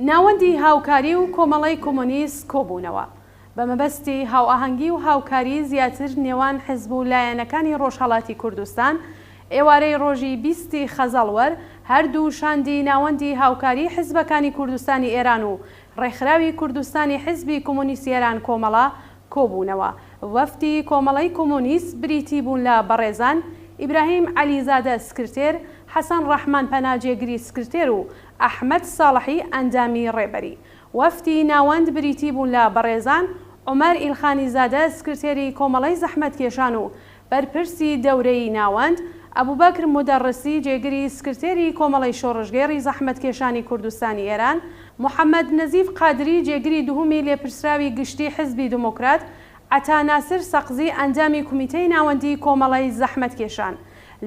ناوەندی هاوکاری و کۆمەڵەی کۆمۆنیست کۆبوونەوە بە مەبەستی هاوئاهەنگی و هاوکاری زیاتر نێوان حیزب و لایەنەکانی ڕۆژهەڵاتی کوردستان. ئێوارەی ڕۆژی 20 خەزەڵوەر هەردوو شاندی ناوەندی هاوکاری حیزبەکانی کوردستانی ئێران و ڕێکخراوی کوردستانی حیزبی کۆمۆنیستی ئێران کۆمەڵە کۆبوونەوە. وەفدی کۆمەڵەی کۆمۆنیست بریتی بوون لە بەڕێزان ئیبراهیم عەلیزادە سکرتێر، حەسەن ڕەحمان پەناجێگری سکرتێر و ئەحمەد ساڵحی ئەندامی ڕێبەری. وەفدی ناوەند بریتی بوون لە بەڕێزان عومەر ئیلخانیزادە سکرتێری کۆمەڵەی زەحمەتکێشان و بەرپرسی دەورەی ناوەند، ئەبوبەکر مودەڕسی جێگری سکرتێری کۆمەڵەی شۆڕژگێڕی زەحمەتکێشانی کوردستانی ئێران، محەممەد نەزیف قادری جێگری دووهەمی لێپرسراوی گشتی حیزبی دموکرات، عەتا ناسر سەقزی ئەندامی کومیتەی ناوەندی کۆمەڵەی زەحمەتکێشان.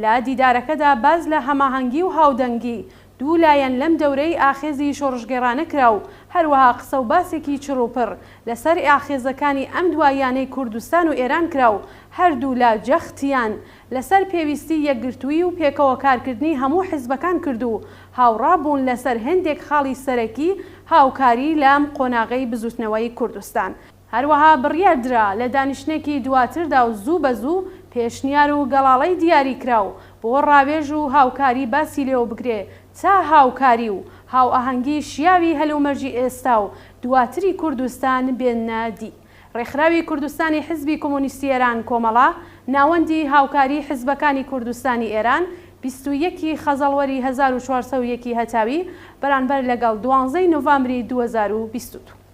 لە دیدارەکەدا باز لە هەماهەنگی و هاودەنگی دوو لایەن لەم دەورەی ئاخێزی شۆڕژگێڕانە کرا و هەروەها قسە و باسێکی چڕوپڕ لەسەر ئاخێزەکانی ئەم دوایانەی کوردستان و ئێران کرا و هەردوو لە جەختیان لەسەر پێویستی یەکگرتووی و پێکەوە کارکردنی هەموو حیزبەکان کرد و هاوڕابوون لەسەر هەندێک خاڵی سەرەکی هاوکاری لەم قۆناغەی بزوتنەوەی کوردستان. هەروەها بڕیاردرا لە دانیشتێکی دواتردا و زوو بە زوو پێشنیار و گەڵاڵەی دیاری کراو بۆ ڕاوێژ و هاوکاری باسی لێوە بگرێ تا هاوکاری و هاوئاهەنگی شیاوی هەلومەرجی ئێستا و دواتری کوردستان بێنە دی. ڕێکخراوی کوردستانی حیزبی کۆمۆنیستی ئێران کۆمەڵە ناوەندی هاوکاری حیزبەکانی کوردستانی ئێران 21 خەزەڵوەری 1401 هەتاوی بەرامبەر لەگەڵ 12 نۆڤەمبری 2022.